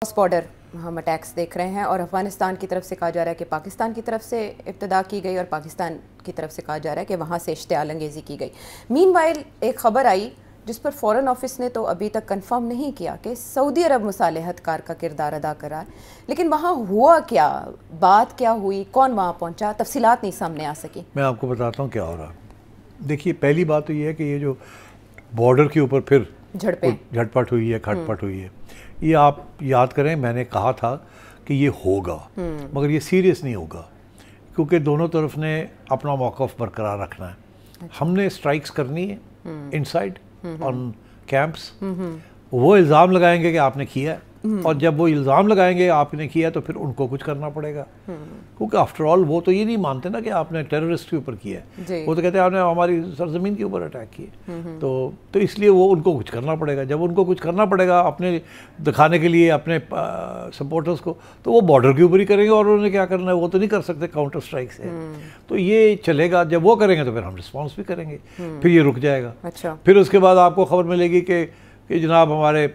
Cross border हम attacks देख रहे हैं और अफ़गानिस्तान की तरफ से कहा जा रहा है कि पाकिस्तान की तरफ से इब्तिदा की गई और पाकिस्तान की तरफ से कहा जा रहा है कि वहाँ से इश्तियाल अंगेज़ी की गई। मीनवाइल एक ख़बर आई जिस पर फ़ॉरेन ऑफिस ने तो अभी तक कंफर्म नहीं किया कि सऊदी अरब मुसालहतकार का किरदार अदा करा, लेकिन वहाँ हुआ क्या, बात क्या हुई, कौन वहाँ पहुँचा, तफसीलात नहीं सामने आ सकी। मैं आपको बताता हूँ क्या हो रहा। देखिए, पहली बात तो ये है कि ये जो बॉर्डर के ऊपर फिर झटपट हुई है, खटपट हुई है, ये आप याद करें, मैंने कहा था कि ये होगा, मगर ये सीरियस नहीं होगा क्योंकि दोनों तरफ ने अपना मौक़िफ़ बरकरार रखना है। अच्छा। हमने स्ट्राइक्स करनी है इनसाइड ऑन कैंप्स। वो इल्ज़ाम लगाएंगे कि आपने किया है, और जब वो इल्ज़ाम लगाएंगे आपने किया तो फिर उनको कुछ करना पड़ेगा, क्योंकि आफ्टर ऑल वो तो ये नहीं मानते ना कि आपने टेररिस्ट के ऊपर किया है, वो तो कहते हैं आपने हमारी सरजमीन के ऊपर अटैक किए। तो इसलिए वो उनको कुछ करना पड़ेगा। जब उनको कुछ करना पड़ेगा अपने दिखाने के लिए अपने सपोर्टर्स को, तो वो बॉर्डर के ऊपर ही करेंगे, और उन्होंने क्या करना है वो तो नहीं कर सकते काउंटर स्ट्राइक से। तो ये चलेगा, जब वो करेंगे तो फिर हम रिस्पॉन्स भी करेंगे, फिर ये रुक जाएगा। अच्छा। फिर उसके बाद आपको खबर मिलेगी कि जनाब हमारे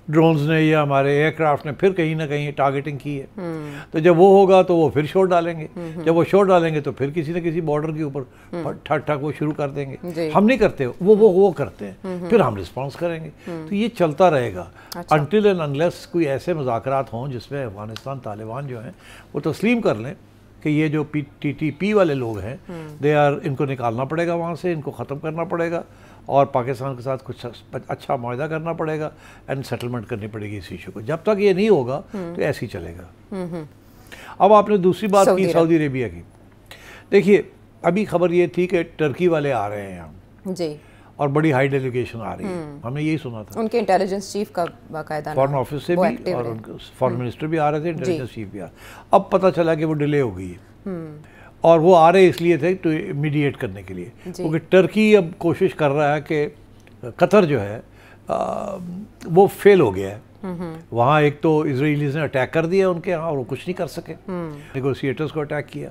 ड्रोन्स ने या हमारे एयरक्राफ्ट ने फिर कहीं ना कहीं टारगेटिंग की है। तो जब वो होगा तो वो फिर शॉट डालेंगे, जब वो शॉट डालेंगे तो फिर किसी न किसी बॉर्डर के ऊपर ठक ठक वो शुरू कर देंगे। हम नहीं करते, वो करते हैं, फिर हम रिस्पांस करेंगे। तो ये चलता रहेगा अनटिल एंड अनलेस कोई ऐसे मुज़ाकरात हों जिसमें अफगानिस्तान तालिबान जो हैं वो तस्लीम कर लें कि ये जो TTP वाले लोग हैं इनको निकालना पड़ेगा वहाँ से, इनको ख़त्म करना पड़ेगा, और पाकिस्तान के साथ कुछ अच्छा मुआहदा करना पड़ेगा एंड सेटलमेंट करनी पड़ेगी इस इशू को। जब तक ये नहीं होगा तो ऐसे ही चलेगा। अब आपने दूसरी बात की सऊदी अरेबिया की। देखिए, अभी खबर ये थी कि टर्की वाले आ रहे हैं यहाँ जी, और बड़ी हाई डेलीगेशन आ रही है, हमने यही सुना था। उनके इंटेलिजेंस चीफ का बाकायदा फॉरेन ऑफिस से भी, और उनके फॉरेन मिनिस्टर भी आ रहे थे, इंटेलिजेंस चीफ भी आ रहे। अब पता चला कि वो डिले हो गई है, और वो आ रहे इसलिए थे तो मीडिएट करने के लिए, क्योंकि टर्की अब कोशिश कर रहा है कि कतर जो है वो फेल हो गया है। वहाँ एक तो इजराइलीज़ ने अटैक कर दिया उनके यहाँ, और वो कुछ नहीं कर सके, नेगोशिएटर्स को अटैक किया,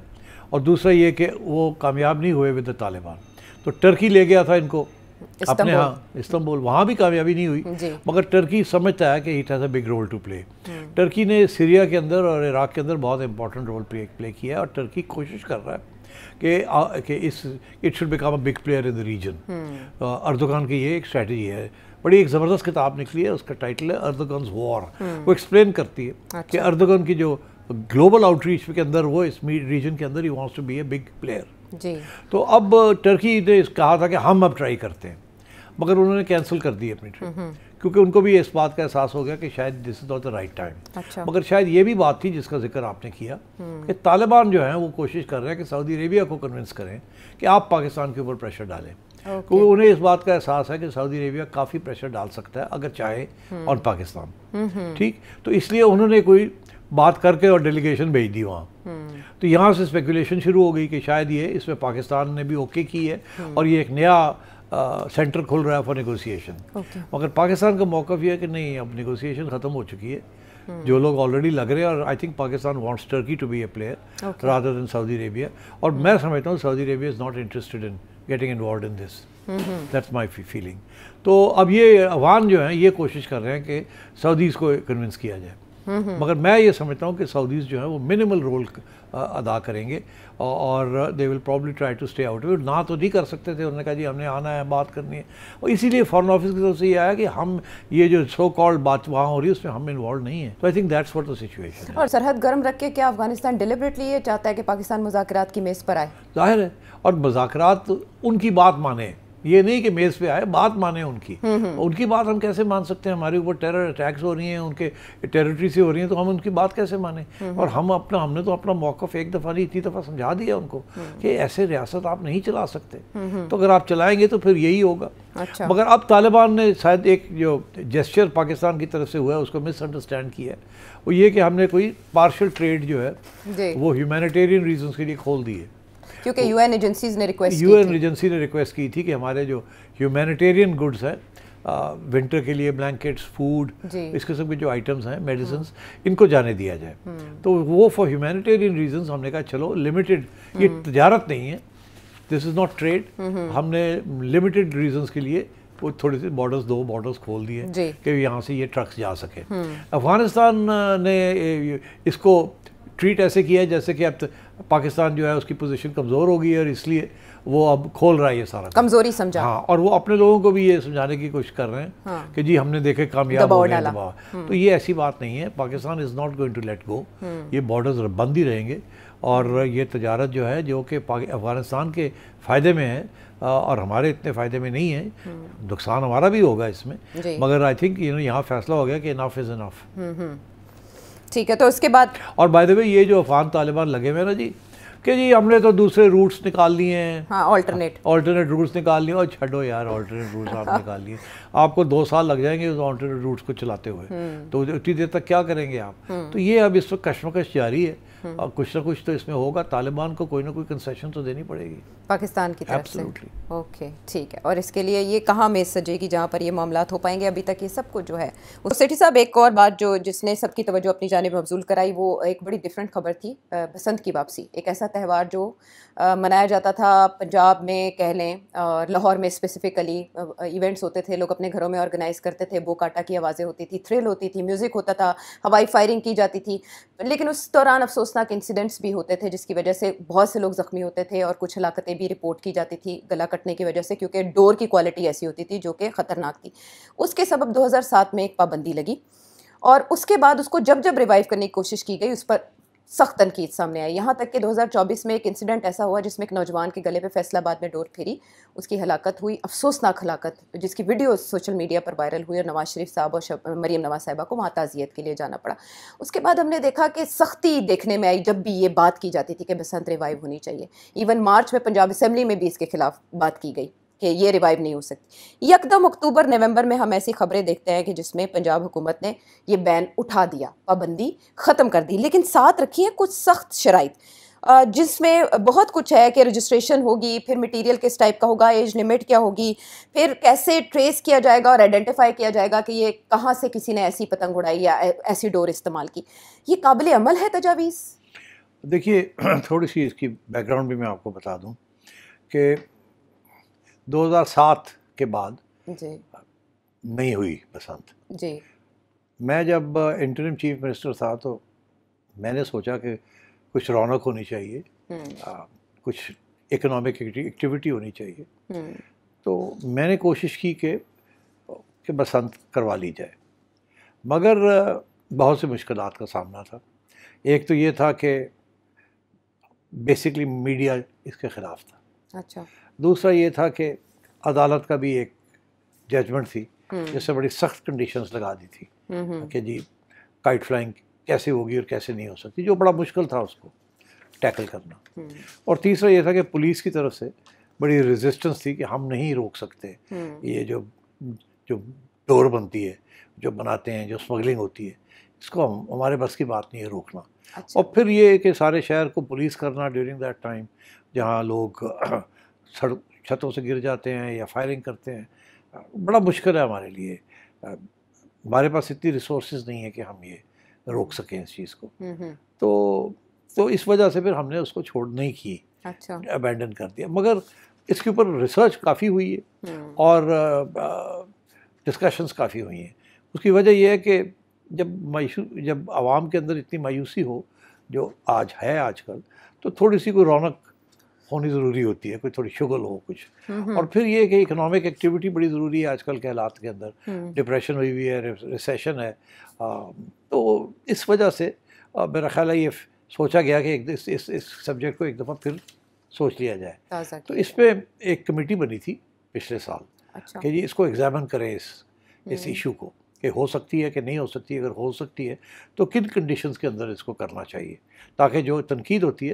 और दूसरा ये कि वो कामयाब नहीं हुए विद तालिबान। तो टर्की ले गया था इनको अपने यहाँ इस्तांबुल, वहाँ भी कामयाबी नहीं हुई, मगर टर्की समझता है कि it has a big role to play. Turkey ने सीरिया के अंदर और इराक के अंदर बहुत इंपॉर्टेंट रोल प्ले किया है, और टर्की कोशिश कर रहा है कि it should become a big player in the region. Erdogan की ये एक स्ट्रैटेजी है। बड़ी एक ज़बरदस्त किताब निकली है, उसका टाइटल है अर्दोगान्स वॉर। वो एक्सप्लेन करती है कि अर्दोगान की जो ग्लोबल आउटरीच के अंदर वो इस रीजन के अंदर ही wants to be a big player जी। तो अब टर्की ने कहा था कि हम अब ट्राई करते हैं, मगर उन्होंने कैंसिल कर दी अपनी ट्रिप, क्योंकि उनको भी इस बात का एहसास हो गया कि शायद this is not the right time. अच्छा। मगर शायद ये भी बात थी जिसका जिक्र आपने किया कि तालिबान जो हैं वो कोशिश कर रहे हैं कि सऊदी अरेबिया को कन्विंस करें कि आप पाकिस्तान के ऊपर प्रेशर डालें, क्योंकि उन्हें इस बात का एहसास है कि सऊदी अरेबिया काफ़ी प्रेशर डाल सकता है अगर चाहे ऑन पाकिस्तान। ठीक, तो इसलिए उन्होंने कोई बात करके और डेलीगेशन भेज दी वहाँ। तो यहाँ से स्पेकुलेशन शुरू हो गई कि शायद ये इसमें पाकिस्तान ने भी ओके की है, और ये एक नया सेंटर खुल रहा है फॉर नेगोशिएशन। मगर पाकिस्तान का मौक़िफ़ ये है कि नहीं, अब नेगोशिएशन ख़त्म हो चुकी है, जो लोग ऑलरेडी लग रहे हैं, और I think Pakistan wants Turkey to be a player rather than Saudi Arabia, और मैं समझता हूँ Saudi Arabia is not interested in getting involved in this. That's my feeling. तो अब ये अफगान जो हैं ये कोशिश कर रहे हैं कि सऊदीज़ को कन्विंस किया जाए, मगर मैं ये समझता हूँ कि सऊदीज़ जो है वो मिनिमल रोल अदा करेंगे, और they will probably try to stay out. ना तो नहीं कर सकते थे, उन्होंने कहा जी हमने आना है, बात करनी है, और इसीलिए फॉरेन ऑफिस की तरफ से ये आया कि हम ये जो सो कॉल्ड बात वहाँ हो रही है उसमें हम इन्वॉल्व नहीं है। तो I think that's what the situation. और सरहद गर्म रख के क्या अफगानिस्तान डिलिबरेटली ये चाहता है कि पाकिस्तान मुज़ाकरात की मेज़ पर आए? जाहिर है, और मुज़ाकरात उनकी बात माने, ये नहीं कि मेज़ पे आए, बात माने उनकी। उनकी बात हम कैसे मान सकते हैं? हमारे ऊपर टेरर अटैक्स हो रही हैं, उनके टेरिटरी से हो रही हैं, तो हम उनकी बात कैसे माने? और हमने तो अपना मौक़िफ़ एक दफ़ा नहीं इतनी दफ़ा समझा दिया उनको कि ऐसे रियासत आप नहीं चला सकते, तो अगर आप चलाएंगे तो फिर यही होगा। अच्छा। मगर अब तालिबान ने शायद एक जो जेस्चर पाकिस्तान की तरफ से हुआ है उसको मिसअंडरस्टैंड किया है, वो ये कि हमने कोई पार्शल ट्रेड जो है वो ह्यूमैनिटेरियन रीजंस के लिए खोल दी है, क्योंकि यूएन एजेंसी ने रिक्वेस्ट की थी कि हमारे जो ह्यूमैनिटेरियन गुड्स हैं, विंटर के लिए ब्लैंकेट्स, फूड, इस किस्म के जो आइटम्स हैं, मेडिसिन्स, इनको जाने दिया जाए। तो वो फॉर ह्यूमैनिटेरियन रीजंस हमने कहा चलो लिमिटेड, ये तजारत नहीं है, दिस इज़ नॉट ट्रेड, हमने लिमिटेड रीजंस के लिए वो थोड़े से बॉर्डर्स, 2 बॉर्डर्स खोल दिए कि यहाँ से ये ट्रक्स जा सके। अफगानिस्तान ने इसको ट्रीट ऐसे किया है जैसे कि अब पाकिस्तान जो है उसकी पोजीशन कमज़ोर हो गई है और इसलिए वो अब खोल रहा है ये सारा कमज़ोरी समझा। हाँ, और वो अपने लोगों को भी ये समझाने की कोशिश कर रहे हैं कि जी हमने देखे कामयाब हो गए दबाव। तो ये ऐसी बात नहीं है, Pakistan is not going to let go. ये बॉर्डर्स बंद ही रहेंगे और ये तजारत जो है जो कि अफ़गानिस्तान के फ़ायदे में है और हमारे इतने फ़ायदे में नहीं है, नुकसान हमारा भी होगा इसमें, मगर आई थिंक यहाँ फैसला हो गया कि इनफ इज़ इनफ। ठीक है, तो उसके बाद और बाय द वे ये जो अफगान तालिबान लगे हुए ना जी कि जी हमने तो दूसरे रूट्स निकाल लिए हैं, हाँ, ऑल्टरनेट रूट्स निकाल लिए, और छड़ो यार ऑल्टरनेट रूट्स आप निकाल लिए, आपको 2 साल लग जाएंगे उस ऑल्टरनेट रूट्स को चलाते हुए, तो उतनी देर तक क्या करेंगे आप। तो ये अब इस वक्त कशमकश जारी है और कुछ ना कुछ तो इसमें होगा, तालिबान को कोई ना कोई कंसेशन तो देनी पड़ेगी पाकिस्तान की तरफ से। ओके, ठीक है, और इसके लिए ये कहाँ मेज सजेगी जहाँ पर ये मामलात हो पाएंगे। अभी तक ये सब कुछ जो है सेठी साहब, एक और बात जो जिसने सबकी तवज्जो अपनी जानिब मबजूल कराई वो एक बड़ी डिफरेंट खबर थी, बसंत की वापसी। एक ऐसा त्यौहार जो मनाया जाता था पंजाब में कह लें, और लाहौर में स्पेसिफिकली इवेंट्स होते थे, लोग अपने घरों में ऑर्गेनाइज़ करते थे, बो काटा की आवाज़ें होती थी, थ्रिल होती थी, म्यूज़िक होता था, हवाई फायरिंग की जाती थी। लेकिन उस दौरान अफसोसनाक इंसिडेंट्स भी होते थे जिसकी वजह से बहुत से लोग ज़ख्मी होते थे और कुछ हलाकतें भी रिपोर्ट की जाती थी गला कटने की वजह से, क्योंकि डोर की क्वालिटी ऐसी होती थी जो कि ख़तरनाक थी। उसके सबब 2007 में एक पाबंदी लगी और उसके बाद उसको जब जब रिवाइव करने की कोशिश की गई उस पर सख्त तनकीद सामने आई। यहाँ तक कि 2024 में एक इंसिडेंट ऐसा हुआ जिसमें एक नौजवान के गले पे फैसलाबाद में डोर फिरी, उसकी हलाकत हुई, अफसोसनाक हलाकत, जिसकी वीडियो सोशल मीडिया पर वायरल हुई और नवाज शरीफ साहब और मरीम नवाज साहिबा को वहाँ ताज़ियत के लिए जाना पड़ा। उसके बाद हमने देखा कि सख्ती देखने में आई जब भी ये बात की जाती थी कि बसंत रिवाइव होनी चाहिए। इवन मार्च में पंजाब असम्बली में भी इसके खिलाफ बात की गई कि ये रिवाइव नहीं हो सकती। यकदम अक्टूबर नवंबर में हम ऐसी खबरें देखते हैं कि जिसमें पंजाब हुकूमत ने ये बैन उठा दिया, पाबंदी ख़त्म कर दी, लेकिन साथ रखी है कुछ सख्त शराइत जिसमें बहुत कुछ है कि रजिस्ट्रेशन होगी, फिर मटेरियल किस टाइप का होगा, एज लिमिट क्या होगी, फिर कैसे ट्रेस किया जाएगा और आइडेंटिफाई किया जाएगा कि ये कहाँ से किसी ने ऐसी पतंग उड़ाई या ऐसी डोर इस्तेमाल की। ये काबिल अमल है तजावीज़? देखिए थोड़ी सी इसकी बैकग्राउंड भी मैं आपको बता दूँ कि 2007 के बाद जी नहीं हुई बसंत जी। मैं जब इंटरिम चीफ मिनिस्टर था तो मैंने सोचा कि कुछ रौनक होनी चाहिए, कुछ इकोनॉमिक एक्टिविटी होनी चाहिए, तो मैंने कोशिश की कि बसंत करवा ली जाए, मगर बहुत से मुश्किलात का सामना था। एक तो ये था कि बेसिकली मीडिया इसके ख़िलाफ़ था। अच्छा। दूसरा ये था कि अदालत का भी एक जजमेंट थी जिससे बड़ी सख्त कंडीशंस लगा दी थी कि जी काइट फ्लाइंग कैसे होगी और कैसे नहीं हो सकती, जो बड़ा मुश्किल था उसको टैकल करना। और तीसरा ये था कि पुलिस की तरफ से बड़ी रेजिस्टेंस थी कि हम नहीं रोक सकते ये जो डोर बनती है, जो बनाते हैं, जो स्मगलिंग होती है, इसको हमारे बस की बात नहीं है रोकना। अच्छा। और फिर ये कि सारे शहर को पुलिस करना ड्यूरिंग दैट टाइम जहाँ लोग छतों से गिर जाते हैं या फायरिंग करते हैं, बड़ा मुश्किल है हमारे लिए। हमारे पास इतनी रिसोर्सेज नहीं है कि हम ये रोक सकें इस चीज़ को। तो इस वजह से फिर हमने उसको छोड़ नहीं की। अच्छा। अबैंडन कर दिया, मगर इसके ऊपर रिसर्च काफ़ी हुई है और डिस्कशंस काफ़ी हुई हैं। उसकी वजह यह है कि जब आवाम के अंदर इतनी मायूसी हो जो आज है आजकल, तो थोड़ी सी कोई रौनक होनी ज़रूरी होती है, कोई थोड़ी शुगल हो कुछ। और फिर ये कि इकोनॉमिक एक्टिविटी बड़ी ज़रूरी है आजकल के हालात के अंदर, डिप्रेशन हुई हुई है, रिसेशन है, तो इस वजह से मेरा ख्याल है ये सोचा गया कि इस सब्जेक्ट को एक दफ़ा फिर सोच लिया जाए। तो इस पर एक कमेटी बनी थी पिछले साल। अच्छा। कि जी इसको एग्जामिन करें इस इशू को कि हो सकती है कि नहीं हो सकती है, अगर हो सकती है तो किन कंडीशंस के अंदर इसको करना चाहिए, ताकि जो तनकीद होती है